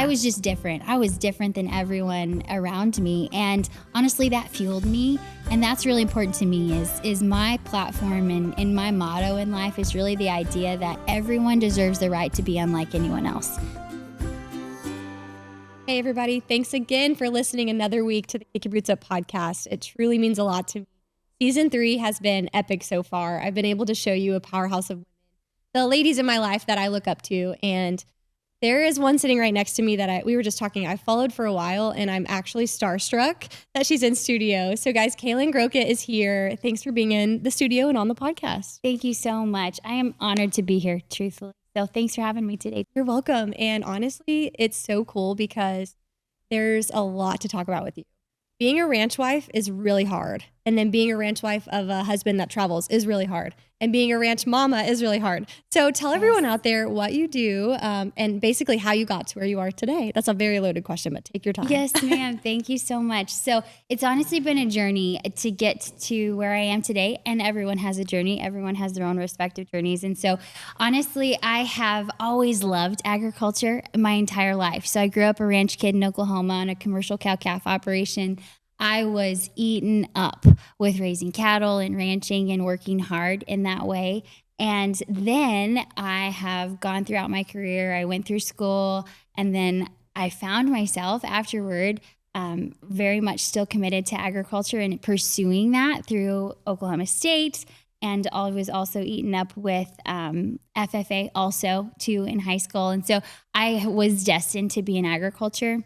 I was just different. I was different than everyone around me. And honestly, that fueled me. And that's really important to me is my platform and my motto in life is really the idea that everyone deserves the right to be unlike anyone else. Hey, everybody. Thanks again for listening another week to the Kick Your Boots Up podcast. It truly means a lot to me. Season 3 has been epic so far. I've been able to show you a powerhouse of women, the ladies in my life that I look up to. And there is one sitting right next to me that we were just talking. I followed for a while and I'm actually starstruck that she's in studio. So guys, Kalyn Grokett is here. Thanks for being in the studio and on the podcast. Thank you so much. I am honored to be here, truthfully. So thanks for having me today. You're welcome. And honestly, it's so cool because there's a lot to talk about with you. Being a ranch wife is really hard. And then being a ranch wife of a husband that travels is really hard. And being a ranch mama is really hard. So tell everyone out there what you do and basically how you got to where you are today. That's a very loaded question, but take your time. Yes, ma'am. Thank you so much. So it's honestly been a journey to get to where I am today. And everyone has a journey. Everyone has their own respective journeys. And so honestly, I have always loved agriculture my entire life. So I grew up a ranch kid in Oklahoma on a commercial cow-calf operation. I was eaten up with raising cattle and ranching and working hard in that way. And then I have gone throughout my career. I went through school and then I found myself afterward very much still committed to agriculture and pursuing that through Oklahoma State. And I was also eaten up with FFA also too in high school. And so I was destined to be in agriculture.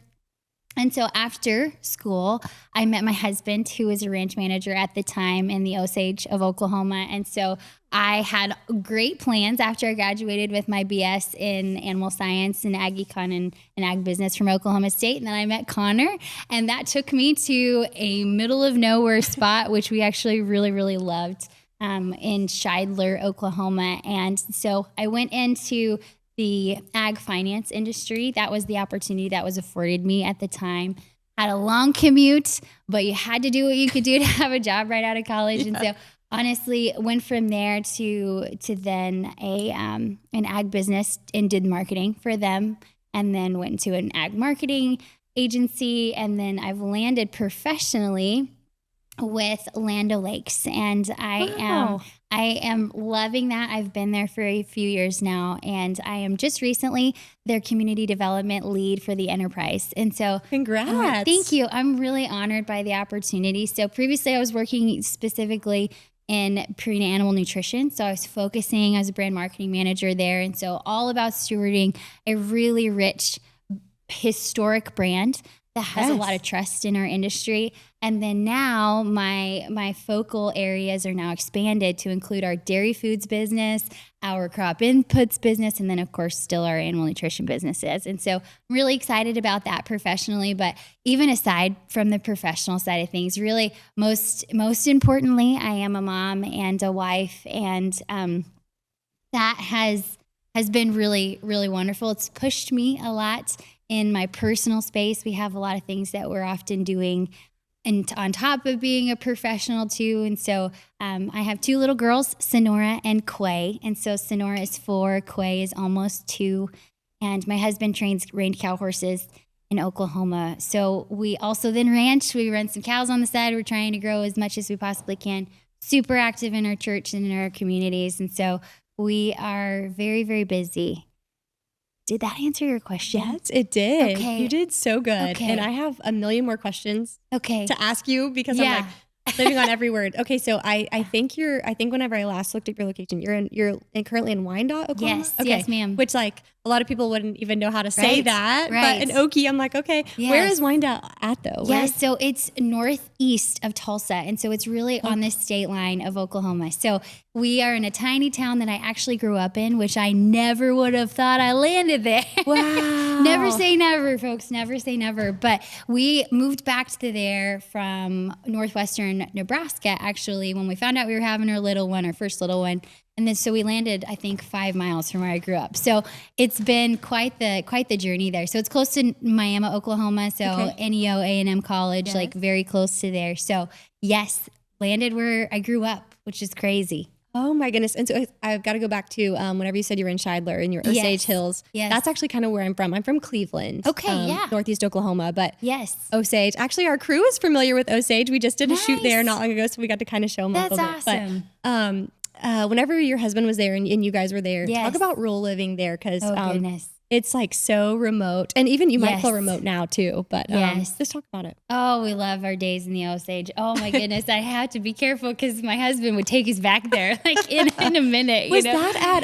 And so after school, I met my husband, who was a ranch manager at the time in the Osage of Oklahoma. And so I had great plans after I graduated with my BS in animal science and ag econ and ag business from Oklahoma State. And then I met Connor, and that took me to a middle of nowhere spot, which we actually really, really loved in Shidler, Oklahoma. And so I went into the ag finance industry. That was the opportunity that was afforded me at the time. Had a long commute, but you had to do what you could do to have a job right out of college. Yeah. And so honestly, went from there to then an ag business and did marketing for them, and then went to an ag marketing agency. And then I've landed professionally with Land O'Lakes, and I am loving that. I've been there for a few years now, and I am just recently their community development lead for the enterprise. And so congrats. Thank you. I'm really honored by the opportunity. So previously I was working specifically in purina animal nutrition. So I was focusing as a brand marketing manager there. And so all about stewarding a really rich, historic brand that has a lot of trust in our industry. And then now my focal areas are now expanded to include our dairy foods business, our crop inputs business, and then of course still our animal nutrition businesses. And so I'm really excited about that professionally, but even aside from the professional side of things, really most importantly, I am a mom and a wife, and that has been really, really wonderful. It's pushed me a lot in my personal space. We have a lot of things that we're often doing and on top of being a professional too. And so I have 2 little girls, Sonora and Quay. And so Sonora is 4, Quay is almost 2. And my husband trains reined cow horses in Oklahoma. So we also then ranch. We run some cows on the side. We're trying to grow as much as we possibly can. Super active in our church and in our communities. And so we are very, very busy. Did that answer your question? Yes, it did. Okay. You did so good. Okay. And I have a million more questions to ask you because I'm like living on every word. Okay, so I think whenever I last looked at your location, you're currently in Wyandotte, Oklahoma? Yes, okay. Yes, ma'am. Which like a lot of people wouldn't even know how to say that. Right. But in Okie, I'm like, okay, where is Wyandotte at though? Yes, so it's northeast of Tulsa. And so it's really on the state line of Oklahoma. So we are in a tiny town that I actually grew up in, which I never would have thought I landed there. Wow. Never say never, folks. Never say never. But we moved back to there from northwestern Nebraska, actually, when we found out we were having our first little one. And then so we landed, I think, 5 miles from where I grew up. So it's been quite the journey there. So it's close to Miami, Oklahoma. So NEO A&M College, like very close to there. So yes, landed where I grew up, which is crazy. Oh my goodness. And so I've got to go back to whenever you said you were in Shidler in your Osage Hills. Yes. That's actually kind of where I'm from. I'm from Cleveland. Okay, Northeast Oklahoma. But yes. Osage. Actually, our crew is familiar with Osage. We just did a shoot there not long ago, so we got to kind of show them a little bit. That's awesome. But whenever your husband was there and you guys were there, talk about rural living there because goodness. It's like so remote. And even you might feel remote now too, but just talk about it. Oh, we love our days in the Osage. Oh my goodness. I had to be careful because my husband would take us back there like in a minute. Was that at,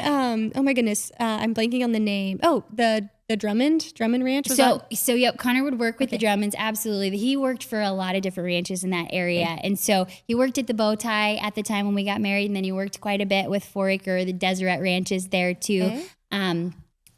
oh my goodness, I'm blanking on the name. Oh, the Drummond Ranch? So yep, Connor would work with the Drummonds. Absolutely. He worked for a lot of different ranches in that area. Okay. And so he worked at the Bow Tie at the time when we got married. And then he worked quite a bit with 4 Acre, the Deseret ranches there too. Okay.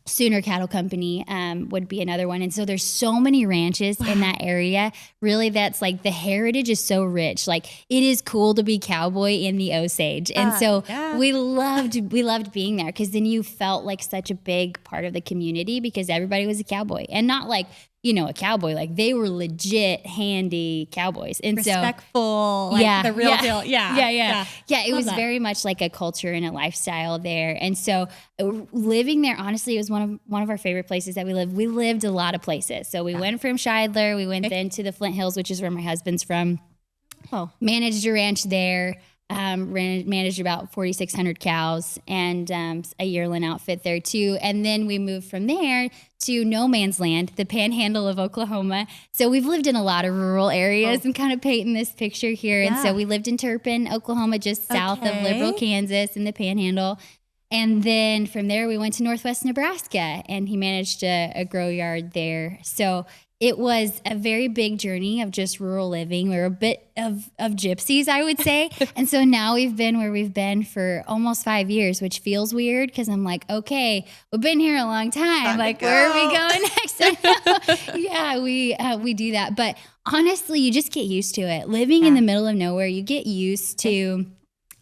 Sooner Cattle Company would be another one. And so there's so many ranches in that area. Really, that's like the heritage is so rich. Like it is cool to be cowboy in the Osage. And so we loved being there because then you felt like such a big part of the community because everybody was a cowboy and not like, a cowboy, like they were legit handy cowboys. And respectful, like the real deal. Yeah. It was very much like a culture and a lifestyle there. And so living there, honestly, it was one of our favorite places that we lived. We lived a lot of places. So we went from Shidler, we went then to the Flint Hills, which is where my husband's from. Managed a ranch there. Managed about 4,600 cows and a yearling outfit there too. And then we moved from there to no man's land, the Panhandle of Oklahoma. So we've lived in a lot of rural areas and kind of painting this picture here. And so we lived in Turpin, Oklahoma, just south of Liberal, Kansas in the Panhandle. And then from there we went to Northwest Nebraska and he managed a grow yard there. So it was a very big journey of just rural living. We were a bit of gypsies, I would say. And so now we've been where we've been for almost 5 years, which feels weird because I'm like, okay, we've been here a long time. Like, where are we going next? We do that. But honestly, you just get used to it. Living in the middle of nowhere, you get used to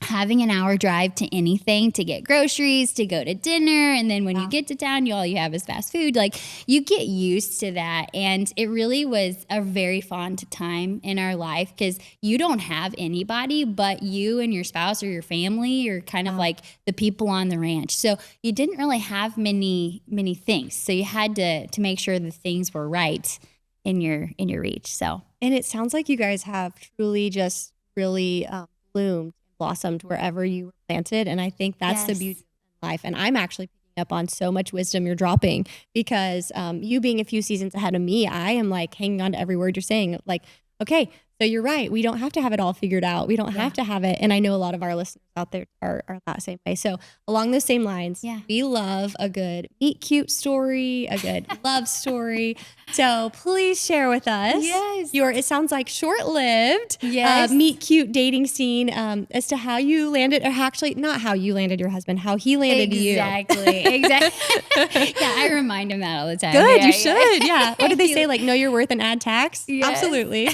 having an hour drive to anything to get groceries, to go to dinner. And then when you get to town, all you have is fast food. Like you get used to that. And it really was a very fond time in our life because you don't have anybody but you and your spouse or your family or kind of like the people on the ranch. So you didn't really have many things. So you had to make sure the things were right in your reach. So, and it sounds like you guys have truly just really bloomed, blossomed wherever you were planted. And I think that's the beauty of life. And I'm actually picking up on so much wisdom you're dropping because you being a few seasons ahead of me, I am like hanging on to every word you're saying. Like, okay, so you're right. We don't have to have it all figured out. We don't have to have it. And I know a lot of our listeners out there are that same way. So along those same lines, we love a good meet cute story, a good love story. So please share with us your, it sounds like short-lived meet cute dating scene as to how you landed, or actually not how you landed your husband, how he landed you. Exactly. I remind him that all the time. Good, you should. Yeah. What did they say? Like, know your worth and add tax? Absolutely.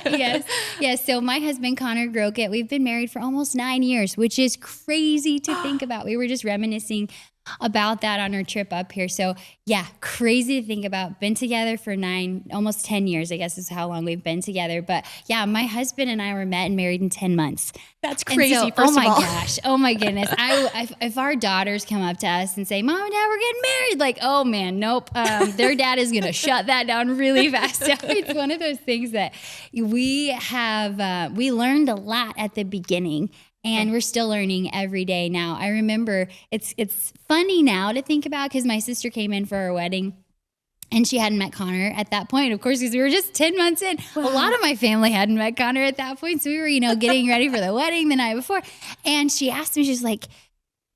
Yes. So my husband, Kalyn Grokett, we've been married for almost 9 years, which is crazy to think about. We were just reminiscing about that on our trip up here. So crazy to think about. Been together for almost 10 years, I guess is how long we've been together. But my husband and I were met and married in 10 months. That's crazy. So, oh my gosh. Oh my goodness. If our daughters come up to us and say, Mom and Dad, we're getting married. Like, oh man, nope. Their dad is going to shut that down really fast. So it's one of those things that we learned a lot at the beginning. And we're still learning every day now. I remember it's funny now to think about because my sister came in for our wedding and she hadn't met Connor at that point, of course, because we were just 10 months in. Wow. A lot of my family hadn't met Connor at that point. So we were, getting ready for the wedding the night before. And she asked me, she's like,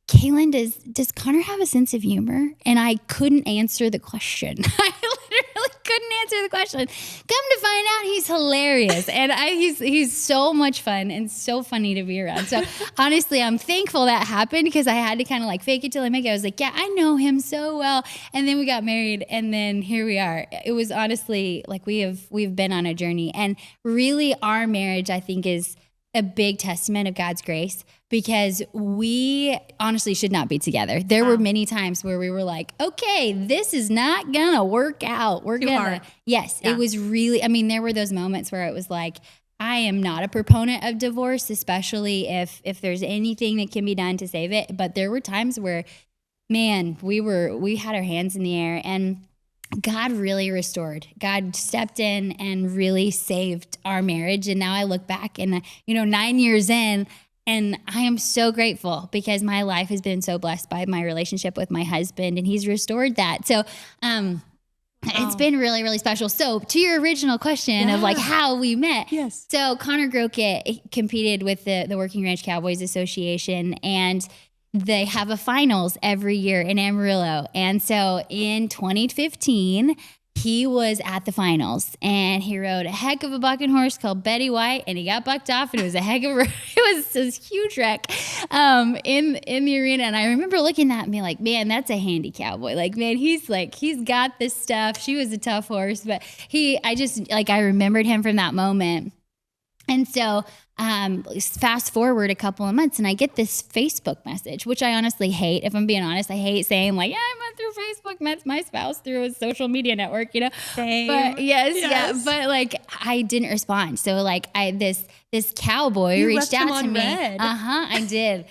Kalyn, does Connor have a sense of humor? And I couldn't answer the question. I literally couldn't answer the question. Come to find out, he's hilarious. And he's so much fun and so funny to be around. So honestly, I'm thankful that happened because I had to kind of like fake it till I make it. I was like, I know him so well. And then we got married and then here we are. It was honestly like we've been on a journey. And really our marriage, I think, is a big testament of God's grace because we honestly should not be together. There were many times where we were like, okay, this is not gonna work out. We're gonna, it was really, there were those moments where it was like, I am not a proponent of divorce, especially if there's anything that can be done to save it. But there were times where, man, we had our hands in the air, and God really restored. God stepped in and really saved our marriage. And now I look back and, 9 years in, and I am so grateful because my life has been so blessed by my relationship with my husband, and he's restored that. So, it's been really, really special. So to your original question of like how we met. Yes. So Kalyn Grokett competed with the Working Ranch Cowboys Association, and they have a finals every year in Amarillo. And so in 2015, he was at the finals, and he rode a heck of a bucking horse called Betty White, and he got bucked off, and it was a heck of a, it was this huge wreck in the arena. And I remember looking at me like, man, that's a handy cowboy. Like, man, he's got this stuff. She was a tough horse, but I remembered him from that moment. And so fast forward a couple of months, and I get this Facebook message, which I honestly hate. If I'm being honest, I hate saying like, yeah, I went through Facebook, met my spouse through a social media network, Same. But yes. But like, I didn't respond. So like, this cowboy reached out to me. I did.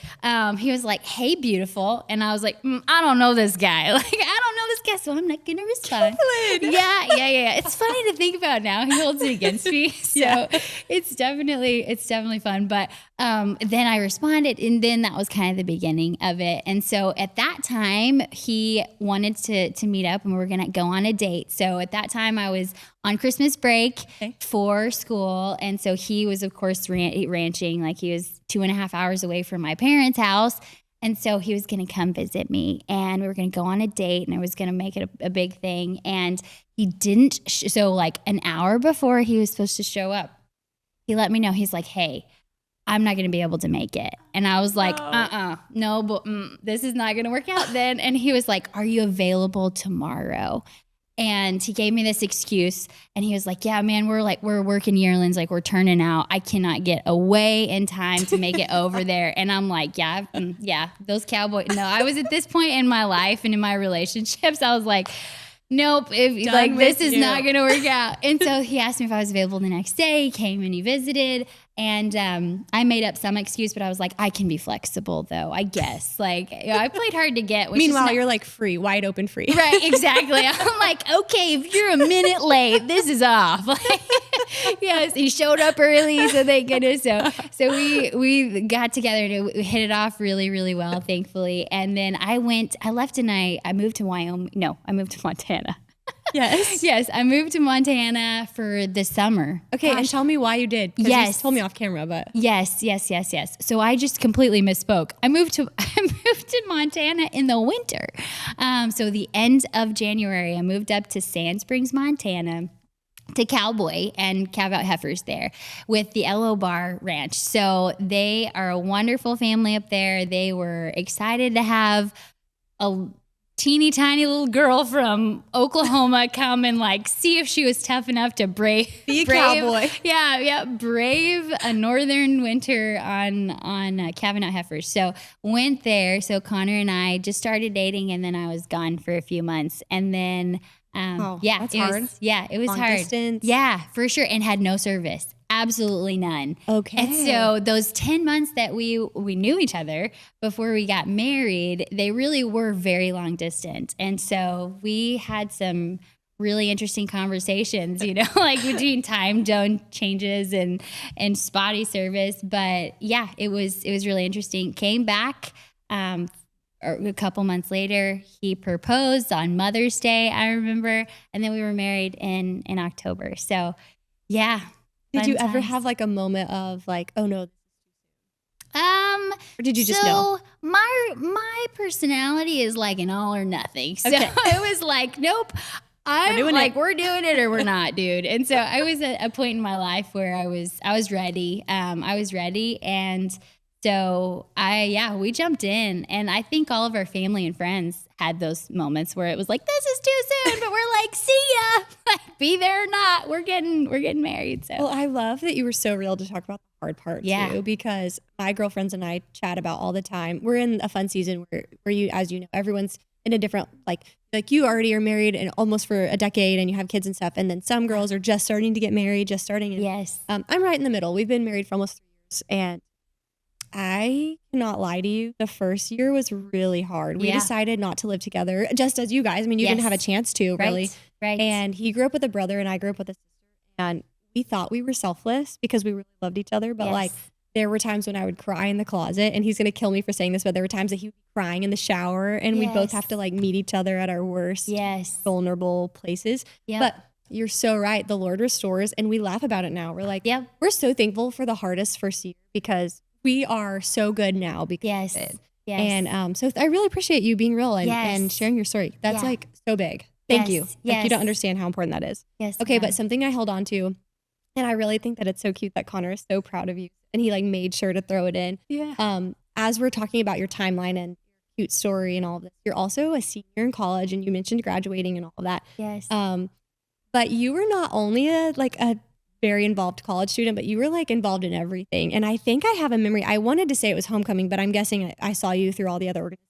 He was like, hey, beautiful. And I was like, I don't know this guy. Like, I don't know this guy, so I'm not going to respond. Kalyn. Yeah. It's funny to think about now. He holds it against me. So it's definitely fun. But then I responded, and then that was kind of the beginning of it. And so at that time, he wanted to meet up, and we were going to go on a date. So at that time, I was on Christmas break for school. And so he was, of course, ranching. Like, he was 2.5 hours away from my parents' house. And so he was going to come visit me, and we were going to go on a date, and I was going to make it a big thing. And he didn't. So like an hour before he was supposed to show up, he let me know. He's like, hey, I'm not going to be able to make it. And I was like, no, but this is not going to work out then. And he was like, are you available tomorrow? And he gave me this excuse, and he was like, yeah, man, we're working yearlings. Like, we're turning out. I cannot get away in time to make it over there. And I'm like, yeah, those cowboys. No, I was at this point in my life and in my relationships, I was like, nope, this is not going to work out. And so he asked me if I was available the next day. He came and he visited, and I made up some excuse, but I was like, I can be flexible though, I guess. Like, I played hard to get. Meanwhile, you're like free, wide open free. Right, exactly. I'm like, okay, if you're a minute late, this is off. Like, yes, he showed up early, so thank goodness. So we got together and we hit it off really, really well, thankfully. And then I left, and I moved to Wyoming. No, I moved to Montana. Yes, I moved to Montana for the summer. Okay, and tell me why you did. Yes. You told me off camera, but. Yes. So I just completely misspoke. I moved to Montana in the winter. So the end of January, I moved up to Sand Springs, Montana, to Cowboy and calve out heifers there with the L.O. Bar Ranch. So they are a wonderful family up there. They were excited to have a teeny tiny little girl from Oklahoma come and like see if she was tough enough to brave cowboy. Brave a northern winter on calving out heifers. So went there. So Connor and I just started dating, and then I was gone for a few months, and then that's hard. It was Long hard. Distance. Yeah, for sure, and had no service. Absolutely none. Okay. And so those 10 months that we knew each other before we got married, they really were very long distance. And so we had some really interesting conversations, like between time zone changes and spotty service. But yeah, it was really interesting. Came back a couple months later. He proposed on Mother's Day, I remember, and then we were married in October. So yeah. Did you ever have like a moment of like, oh no? Or did you just know? My personality is like an all or nothing. So Okay. it was like, nope. We're doing it or we're not, dude. And so I was at a point in my life where I was ready. I was ready, and so we jumped in, and I think all of our family and friends had those moments where it was like, this is too soon, but we're like, see ya, like, be there or not, we're getting married. So well, I love that you were so real to talk about the hard part too, because my girlfriends and I chat about all the time. We're in a fun season where you, as you know, everyone's in a different, like you already are married and almost for a decade and you have kids and stuff. And then some girls are just starting to get married, just starting. And, Yes. I'm right in the middle. We've been married for almost 3 years, and I cannot lie to you. The first year was really hard. We decided not to live together, just as you guys. I mean, you didn't have a chance to, really. Right. And he grew up with a brother and I grew up with a sister. And we thought we were selfless because we really loved each other. But like, there were times when I would cry in the closet, and he's going to kill me for saying this, but there were times that he would be crying in the shower, and we'd both have to like meet each other at our worst, vulnerable places. But you're so right. The Lord restores, and we laugh about it now. We're like, we're so thankful for the hardest first year because we are so good now because of it. And so I really appreciate you being real and sharing your story. That's like so big. Thank you. Like, you don't understand how important that is. Okay, but something I held on to, and I really think that it's so cute that Connor is so proud of you, and he like made sure to throw it in. As we're talking about your timeline and cute story and all of this, you're also a senior in college, and you mentioned graduating and all of that. But you were not only a very involved college student, but you were like involved in everything. And I think I have a memory. I wanted to say it was homecoming, but I'm guessing I saw you through all the other organizations.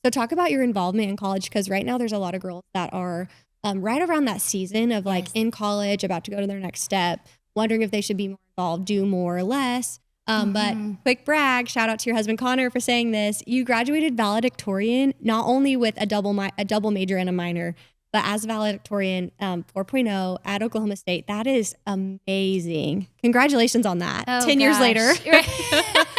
So talk about your involvement in college, because right now there's a lot of girls that are right around that season of like in college, about to go to their next step, wondering if they should be more involved, do more or less. But quick brag, shout out to your husband Connor for saying this. You graduated valedictorian, not only with a double major and a minor, but as valedictorian 4.0 at Oklahoma State. That is amazing. Congratulations on that. 10 years later.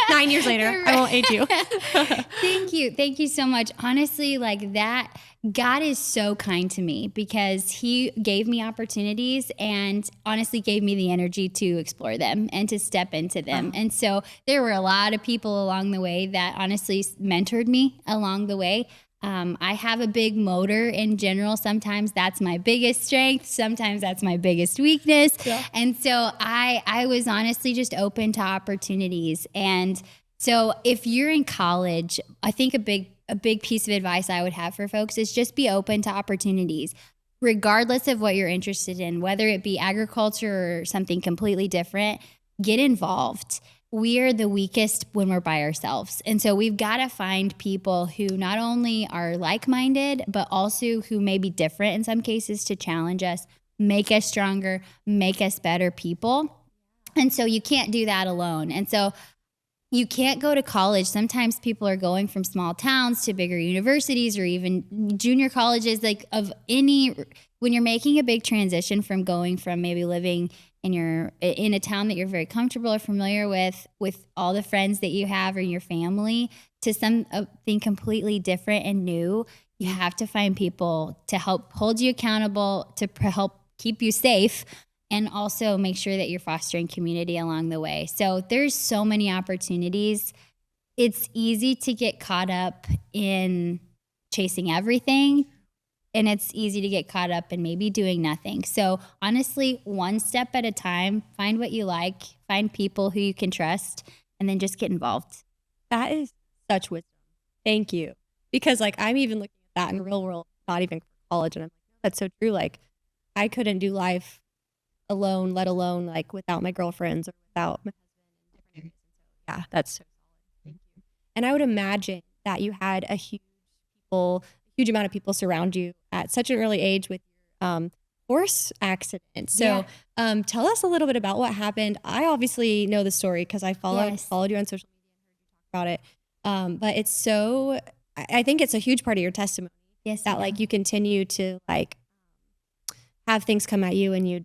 9 years later. I won't age you. Thank you. Thank you so much. Honestly, like that, God is so kind to me because he gave me opportunities and honestly gave me the energy to explore them and to step into them. And so there were a lot of people along the way that honestly mentored me along the way. I have a big motor in general. Sometimes that's my biggest strength. Sometimes that's my biggest weakness. And so I was honestly just open to opportunities. And so if you're in college, I think a big piece of advice I would have for folks is just be open to opportunities, regardless of what you're interested in, whether it be agriculture or something completely different. Get involved. We are the weakest when we're by ourselves. And so we've got to find people who not only are like-minded, but also who may be different in some cases to challenge us, make us stronger, make us better people. And so you can't do that alone. And so you can't go to college. Sometimes people are going from small towns to bigger universities or even junior colleges, when you're making a big transition from going from maybe living in a town that you're very comfortable or familiar with all the friends that you have or your family, to something completely different and new. You have to find people to help hold you accountable, to help keep you safe, and also make sure that you're fostering community along the way. So there's so many opportunities. It's easy to get caught up in chasing everything, and it's easy to get caught up in maybe doing nothing. So honestly, one step at a time, find what you like, find people who you can trust, and then just get involved. That is such wisdom. Thank you. Because like, I'm even looking at that in the real world, not even college. And I'm like, that's so true. Like, I couldn't do life alone, let alone like without my girlfriends or without my husband. Yeah, that's so solid. Thank you. And I would imagine that you had a huge amount of people surround you at such an early age with your horse accident. So tell us a little bit about what happened. I obviously know the story because I followed you on social media and heard you talk about it. But it's so, I think it's a huge part of your testimony. That like you continue to like have things come at you and you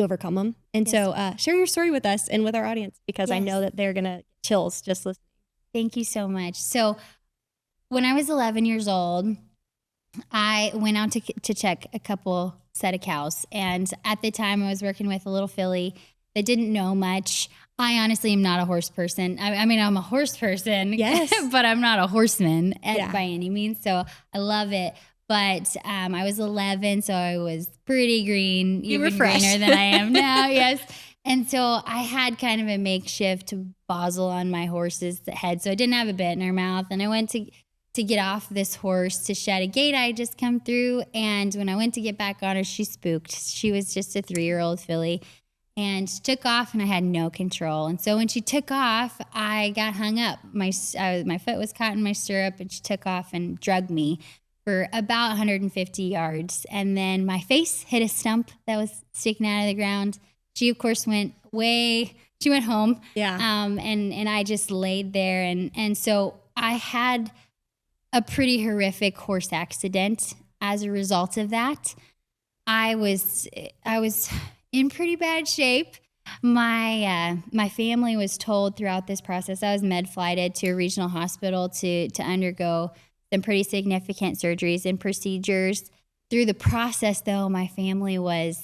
overcome them. And so share your story with us and with our audience, because I know that they're going to chills just listening. Thank you so much. So when I was 11 years old, I went out to check a couple set of cows. And at the time I was working with a little filly that didn't know much. I honestly am not a horse person. I mean, I'm a horse person, but I'm not a horseman by any means. So I love it. But I was 11, so I was pretty green, even greener than I am now. And so I had kind of a makeshift bozzle on my horse's head. So I didn't have a bit in her mouth. And I went to get off this horse to shed a gate I had just come through. And when I went to get back on her, she spooked. She was just a 3-year-old filly. And she took off, and I had no control. And so when she took off, I got hung up. My foot was caught in my stirrup, and she took off and drugged me for about 150 yards. And then my face hit a stump that was sticking out of the ground. She, of course, she went home. Yeah. And I just laid there. And so I had a pretty horrific horse accident as a result of that. I was in pretty bad shape. My family was told throughout this process, I was med flighted to a regional hospital to undergo some pretty significant surgeries and procedures. Through the process, though, my family was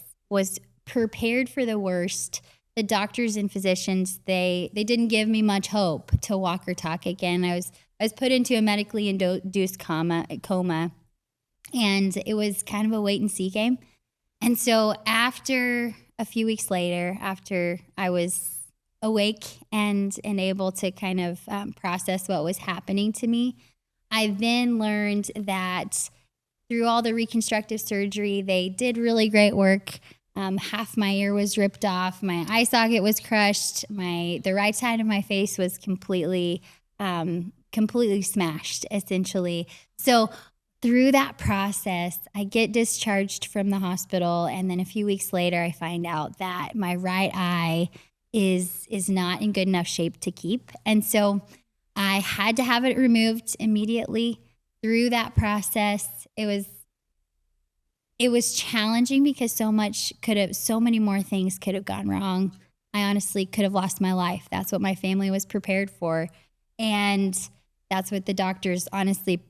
prepared for the worst. The doctors and physicians, they didn't give me much hope to walk or talk again. I was put into a medically induced coma, and it was kind of a wait and see game. And so after a few weeks later, after I was awake and able to kind of process what was happening to me, I then learned that through all the reconstructive surgery, they did really great work. Half my ear was ripped off. My eye socket was crushed. The right side of my face was completely smashed, essentially. So through that process, I get discharged from the hospital, and then a few weeks later, I find out that my right eye is not in good enough shape to keep. And so I had to have it removed immediately. Through that process, it was challenging because so many more things could have gone wrong. I honestly could have lost my life. That's what my family was prepared for. And that's what the doctors honestly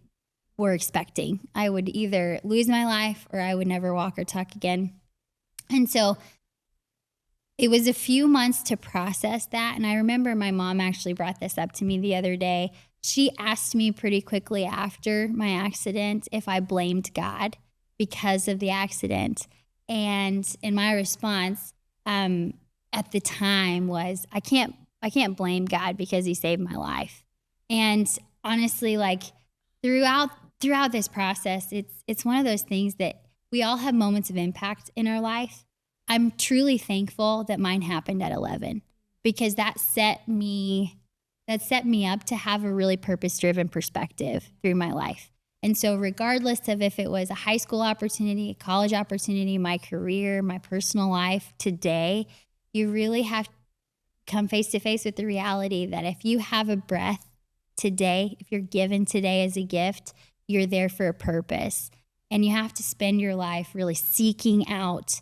were expecting. I would either lose my life or I would never walk or talk again. And so it was a few months to process that. And I remember my mom actually brought this up to me the other day. She asked me pretty quickly after my accident if I blamed God because of the accident. And my response at the time was, I can't blame God because he saved my life. And honestly, like throughout this process, it's one of those things that we all have moments of impact in our life. I'm truly thankful that mine happened at 11 because that set me up to have a really purpose-driven perspective through my life. And so regardless of if it was a high school opportunity, a college opportunity, my career, my personal life today, you really have to come face to face with the reality that if you have a breath today, if you're given today as a gift, you're there for a purpose. And you have to spend your life really seeking out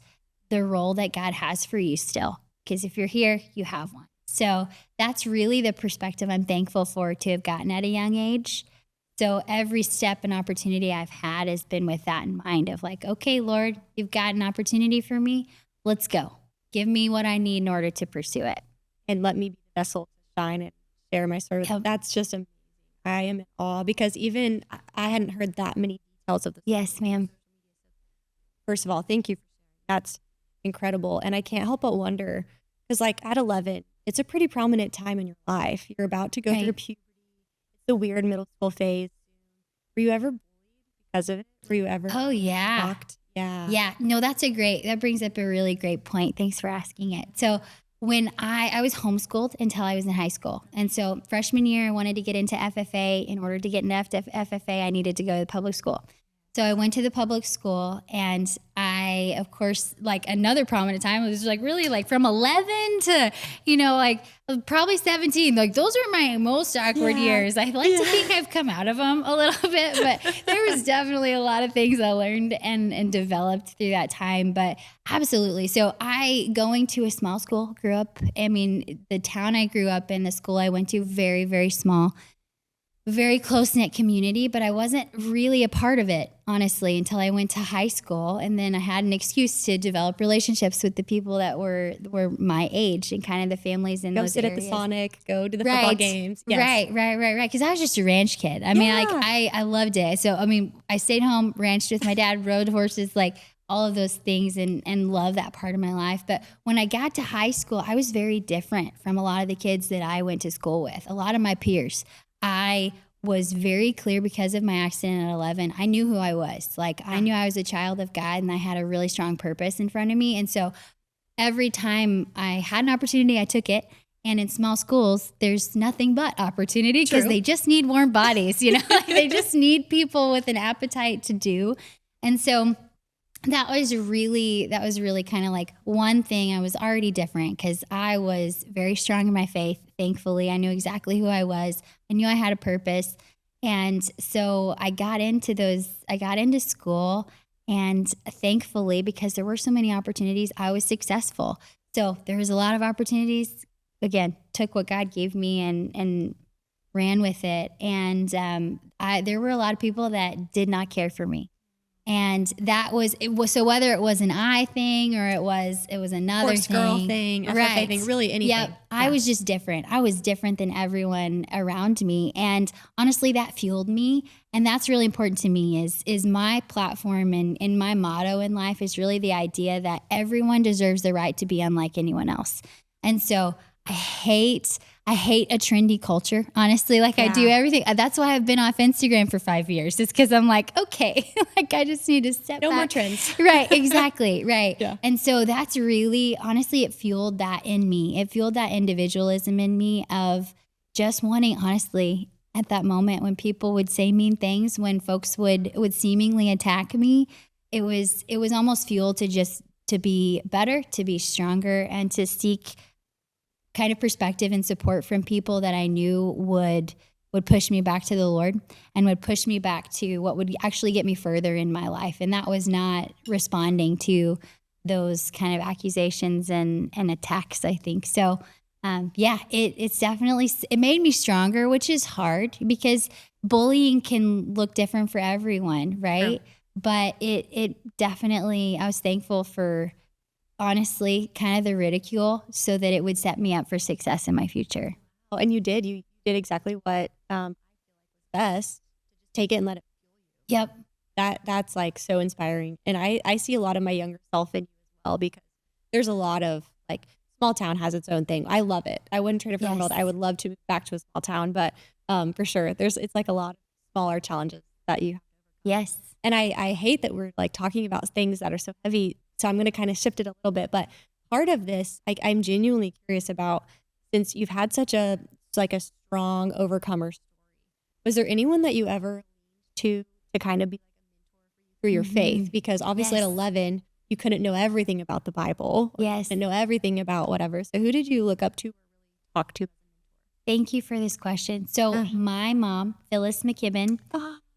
the role that God has for you still. Because if you're here, you have one. So that's really the perspective I'm thankful for to have gotten at a young age. So every step and opportunity I've had has been with that in mind of like, okay, Lord, you've got an opportunity for me. Let's go. Give me what I need in order to pursue it. And let me be the vessel to shine and share my story. Yep. That's just amazing. I am in awe because even I hadn't heard that many details of this. Yes, ma'am. First of all, thank you for sharing. That's incredible. And I can't help but wonder, because like at 11, it's a pretty prominent time in your life. You're about to go through puberty. It's the weird middle school phase. Were you ever bullied because of it? Were you ever shocked? Yeah. Yeah. No, that brings up a really great point. Thanks for asking it. So when I was homeschooled until I was in high school. And so freshman year, I wanted to get into FFA. In order to get into FFA, I needed to go to the public school. So I went to the public school, and I, of course, like another prominent time, it was like really like from 11 to, like probably 17. Like those are my most awkward years. I like to think I've come out of them a little bit, but there was definitely a lot of things I learned and developed through that time. But absolutely. So going to a small school, the town I grew up in, the school I went to, very, very small. Very close-knit community, but I wasn't really a part of it, honestly, until I went to high school. And then I had an excuse to develop relationships with the people that were my age and kind of the families in those areas. Go sit at the Sonic, go to the football games. Yes. Right. Because I was just a ranch kid. I loved it. So, I stayed home, ranched with my dad, rode horses, like all of those things and love that part of my life. But when I got to high school, I was very different from a lot of the kids that I went to school with, a lot of my peers. I was very clear because of my accident at 11. I knew who I was. I knew I was a child of God and I had a really strong purpose in front of me. And so every time I had an opportunity, I took it. And in small schools, there's nothing but opportunity because True. they just need warm bodies, you know, like they just need people with an appetite to do. And so that was really kind of like one thing. I was already different because I was very strong in my faith. Thankfully, I knew exactly who I was. I knew I had a purpose. And so I got into school, and thankfully, because there were so many opportunities, I was successful. So there was a lot of opportunities. Again, took what God gave me and ran with it. And there were a lot of people that did not care for me. And so whether it was an I thing or it was another Horse girl thing, FFA thing, really anything. Yep. I was just different. I was different than everyone around me. And honestly, that fueled me. And that's really important to me is my platform and my motto in life is really the idea that everyone deserves the right to be unlike anyone else. And so I hate a trendy culture, honestly. Like I do everything. That's why I've been off Instagram for 5 years. It's because I'm like, okay, like I just need to step back. No more trends. Right, exactly, right. Yeah. And so that's really, honestly, it fueled that in me. It fueled that individualism in me of just wanting, honestly, at that moment when people would say mean things, when folks would seemingly attack me, it was almost fuel to be better, to be stronger, and to seek kind of perspective and support from people that I knew would push me back to the Lord and would push me back to what would actually get me further in my life. And that was not responding to those kind of accusations and attacks, I think. So, it's definitely, it made me stronger, which is hard because bullying can look different for everyone, right? Yeah. But it definitely, I was thankful for, honestly, kind of the ridicule so that it would set me up for success in my future. Oh, and you did exactly what best. Take it and let it fuel you. Yep. That's like so inspiring. And I see a lot of my younger self in you as well, because there's a lot of like, small town has its own thing. I love it. I wouldn't trade it for the world. I would love to move back to a small town, but for sure, it's like a lot of smaller challenges that you have. Yes. And I hate that we're like talking about things that are so heavy. So I'm going to kind of shift it a little bit. But part of this, I'm genuinely curious about, since you've had such a strong overcomer story, was there anyone that you ever to kind of be like a mentor for your faith? Because obviously at 11, you couldn't know everything about the Bible. Yes. And know everything about whatever. So who did you look up to or really talk to? Thank you for this question. So my mom, Phyllis McKibben,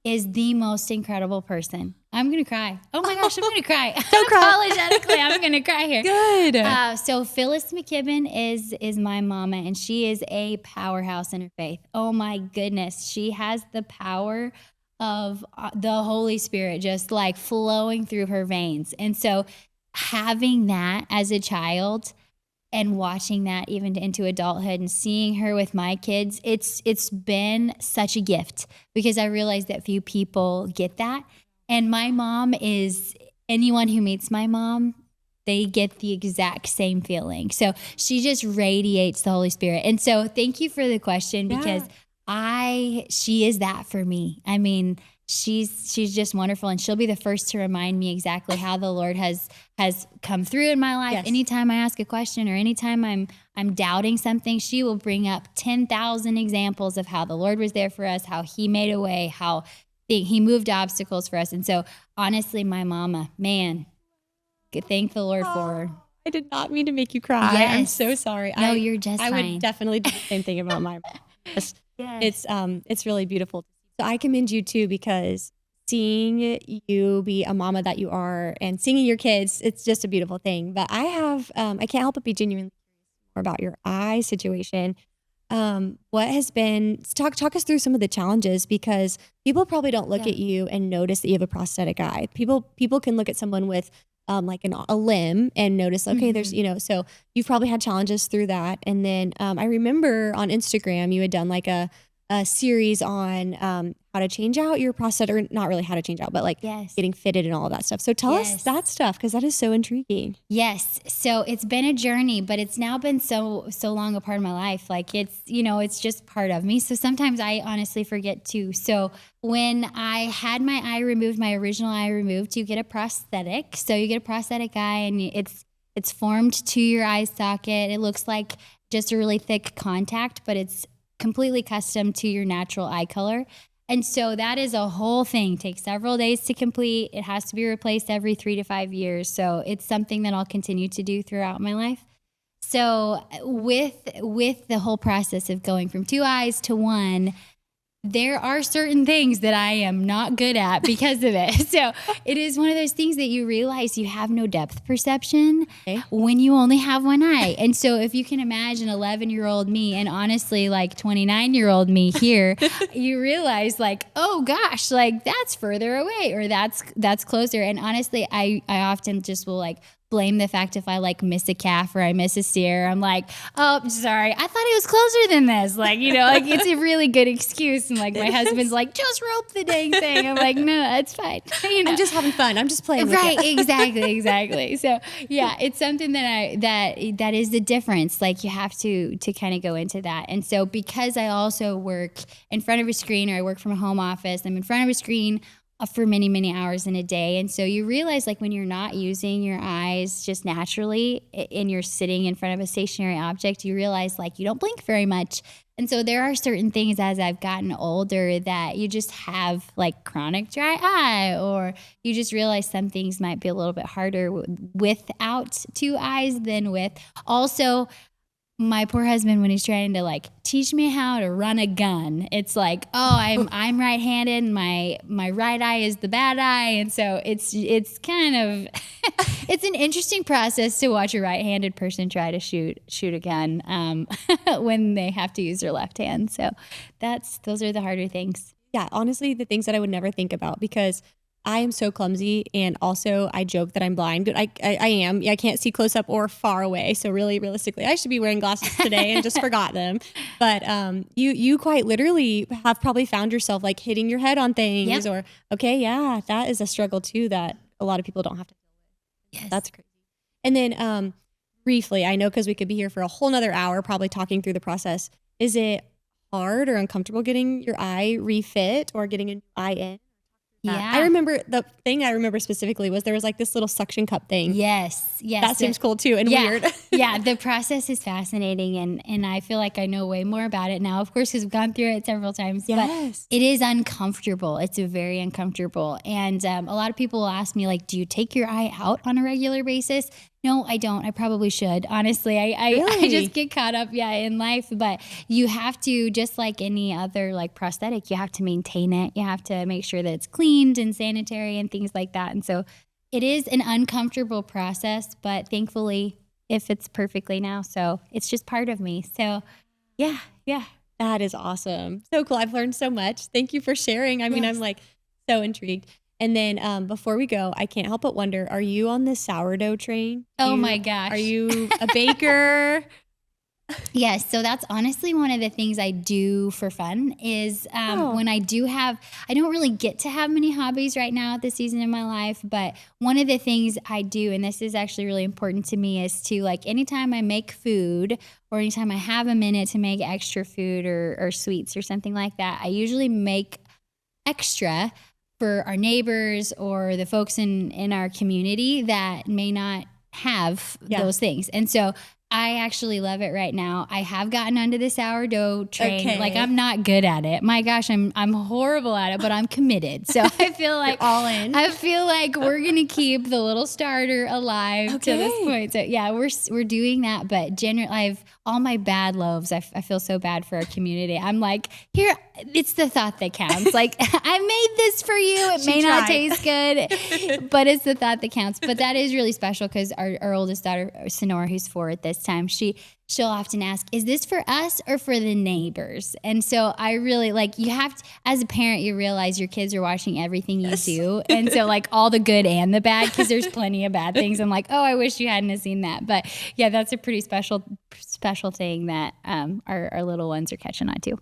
is the most incredible person. I'm going to cry. Oh my gosh, I'm going to cry. Don't cry. Apologetically, I'm going to cry here. Good. So Phyllis McKibben is my mama, and she is a powerhouse in her faith. Oh my goodness. She has the power of the Holy Spirit just like flowing through her veins. And so having that as a child and watching that even into adulthood and seeing her with my kids, it's been such a gift because I realized that few people get that. And my mom is, anyone who meets my mom, they get the exact same feeling. So she just radiates the Holy Spirit. And so thank you for the question because she is that for me. I mean, she's just wonderful, and she'll be the first to remind me exactly how the Lord has come through in my life. Yes. Anytime I ask a question or anytime I'm doubting something, she will bring up 10,000 examples of how the Lord was there for us, how he made a way, how he moved obstacles for us. And so honestly, my mama, man, thank the Lord for her. I did not mean to make you cry. Yes. I'm so sorry. No, you're just fine. I would definitely do the same thing about my mom. Yes. It's really beautiful. So I commend you too, because seeing you be a mama that you are and seeing your kids, it's just a beautiful thing. But I can't help but be genuinely curious more about your eye situation. What has been, talk us through some of the challenges, because people probably don't look at you and notice that you have a prosthetic eye. People can look at someone with like a limb and notice, okay, there's, so you've probably had challenges through that. And then I remember on Instagram, you had done like a series on how to change out your prosthetic, or not really how to change out, but like getting fitted and all of that stuff. So tell us that stuff, because that is so intriguing. Yes. So it's been a journey, but it's now been so long a part of my life. Like it's just part of me. So sometimes I honestly forget too. So when I had my original eye removed, you get a prosthetic. So you get a prosthetic eye, and it's formed to your eye socket. It looks like just a really thick contact, but it's completely custom to your natural eye color. And so that is a whole thing. Takes several days to complete. It has to be replaced every 3 to 5 years. So it's something that I'll continue to do throughout my life. So with the whole process of going from 2 eyes to 1, there are certain things that I am not good at because of it. So it is one of those things that you realize you have no depth perception when you only have 1 eye. And so if you can imagine 11-year-old me and honestly like 29-year-old me here, you realize like, oh gosh, like that's further away or that's closer. And honestly, I often just will like blame the fact if I like miss a calf or I miss a steer. I'm like, oh, sorry. I thought it was closer than this. Like, like it's a really good excuse. And like my husband's like, just rope the dang thing. I'm like, no, that's fine. I'm just having fun. I'm just playing with it. Exactly. So yeah, it's something that is the difference. Like you have to kind of go into that. And so because I also work in front of a screen or I work from a home office, I'm in front of a screen for many, many hours in a day. And so you realize like when you're not using your eyes just naturally and you're sitting in front of a stationary object, you realize like you don't blink very much. And so there are certain things as I've gotten older that you just have like chronic dry eye, or you just realize some things might be a little bit harder without 2 eyes than with. Also, my poor husband, when he's trying to like teach me how to run a gun, it's like, oh, I'm right-handed and my right eye is the bad eye. And so it's kind of, it's an interesting process to watch a right-handed person try to shoot a gun when they have to use their left hand. So those are the harder things. Yeah, honestly, the things that I would never think about because I am so clumsy, and also I joke that I'm blind, but I am. I can't see close up or far away. So really, realistically, I should be wearing glasses today and just forgot them. But you quite literally have probably found yourself like hitting your head on things, or that is a struggle too that a lot of people don't have to deal with. Yes, that's crazy. And then briefly, I know because we could be here for a whole nother hour, probably talking through the process. Is it hard or uncomfortable getting your eye refit or getting an eye in? Yeah. I remember the thing I remember specifically was there was like this little suction cup thing. Yes. That seems cool too and weird. Yeah. The process is fascinating and I feel like I know way more about it now, of course, because we've gone through it several times. Yes. But it is uncomfortable. It's very uncomfortable. And a lot of people will ask me like, do you take your eye out on a regular basis? No, I don't. I probably should. Honestly, I just get caught up, in life. But you have to, just like any other like prosthetic, you have to maintain it. You have to make sure that it's cleaned and sanitary and things like that. And so it is an uncomfortable process, but thankfully it fits perfectly now. So it's just part of me. So yeah. That is awesome. So cool. I've learned so much. Thank you for sharing. I mean, I'm like so intrigued. And then before we go, I can't help but wonder, are you on the sourdough train? My gosh. Are you a baker? Yes. So that's honestly one of the things I do for fun is when I don't really get to have many hobbies right now at this season in my life. But one of the things I do, and this is actually really important to me, is to like anytime I make food or anytime I have a minute to make extra food or sweets or something like that, I usually make extra for our neighbors or the folks in our community that may not have those things. And so I actually love it right now. I have gotten onto the sourdough train. Okay. Like I'm not good at it. My gosh, I'm horrible at it, but I'm committed. So I feel like you're all in. I feel like we're gonna keep the little starter alive to this point. So yeah, we're doing that. But generally, I've all my bad loaves. I feel so bad for our community. I'm like, here, it's the thought that counts. Like I made this for you. It may not taste good, but it's the thought that counts. But that is really special because our oldest daughter, Sonora, who's 4 at this time, she'll often ask, is this for us or for the neighbors? And so I really like, you have to, as a parent, you realize your kids are watching everything you do. And so like all the good and the bad, because there's plenty of bad things. I'm like, oh, I wish you hadn't have seen that. But yeah, that's a pretty special thing that our little ones are catching on to.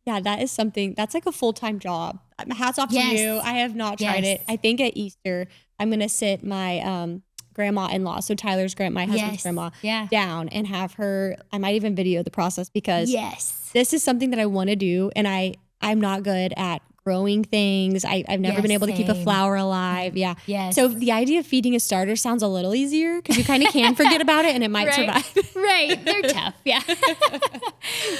Yeah, that is something, that's like a full-time job. Hats off to you. I have not tried it. I think at Easter, I'm going to sit my grandma-in-law, so Tyler's my husband's grandma, down and have her, I might even video the process because this is something that I want to do, and I'm not good at growing things. I've never been able to keep a flower alive. Yeah. Yes. So the idea of feeding a starter sounds a little easier because you kind of can forget about it and it might survive. Right. They're tough. Yeah.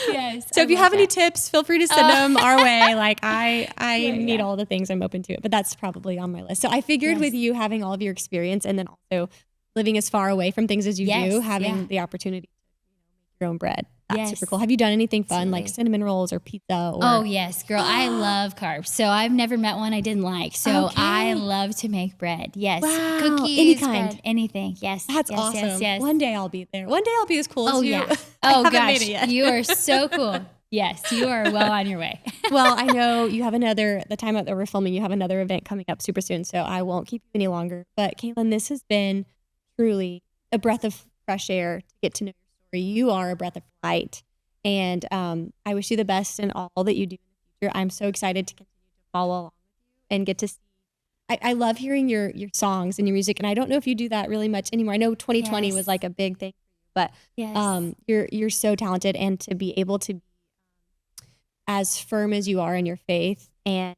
Yes. So if you have any tips, feel free to send them our way. Like I need all the things. I'm open to it, but that's probably on my list. So I figured with you having all of your experience and then also living as far away from things as you do, having the opportunity to make your own bread. That's super cool. Have you done anything fun like cinnamon rolls or pizza? Or? Oh, yes, girl. I love carbs. So I've never met one I didn't like. So I love to make bread. Yes. Wow. Cookies, any kind. Bread, anything. Yes. That's awesome. Yes. One day I'll be there. One day I'll be as cool as you. Yeah. Oh, gosh. You are so cool. Yes, you are well on your way. Well, I know you have the time that we're filming, you have another event coming up super soon. So I won't keep you any longer. But Kalyn, this has been truly a breath of fresh air to get to know your story. You are a breath of light. And I wish you the best in all that you do in the future. I'm so excited to continue to follow along with you and get to see. I love hearing your songs and your music. And I don't know if you do that really much anymore. I know 2020 was like a big thing for you, but you're so talented. And to be able to be as firm as you are in your faith and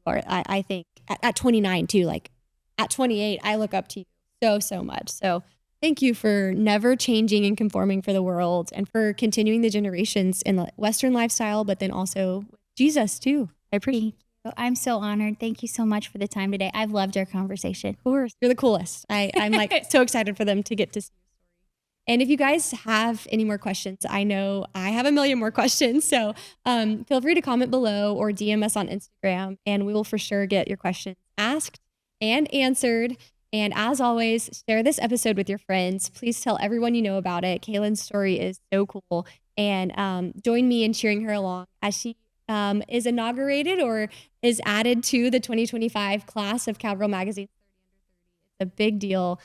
I think at 29 too, like at 28, I look up to you so much. So thank you for never changing and conforming for the world and for continuing the generations in the Western lifestyle, but then also Jesus too. I appreciate it. I'm so honored. Thank you so much for the time today. I've loved our conversation. Of course. You're the coolest. I'm like so excited for them to get to see your story. And if you guys have any more questions, I know I have a million more questions. So feel free to comment below or DM us on Instagram and we will for sure get your questions asked and answered. And as always, share this episode with your friends. Please tell everyone you know about it. Kalyn's story is so cool. And join me in cheering her along as she is inaugurated or is added to the 2025 class of Cowgirl Magazine 30 Under 30. It's a big deal.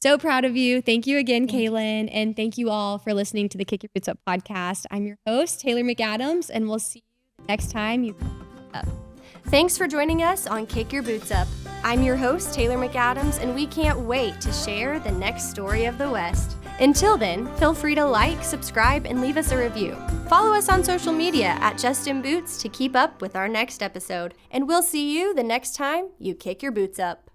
So proud of you. Thank you again, Kalyn. And thank you all for listening to the Kick Your Boots Up podcast. I'm your host, Taylor McAdams, and we'll see you next time you up. Thanks for joining us on Kick Your Boots Up. I'm your host, Taylor McAdams, and we can't wait to share the next story of the West. Until then, feel free to like, subscribe, and leave us a review. Follow us on social media at Justin Boots to keep up with our next episode. And we'll see you the next time you kick your boots up.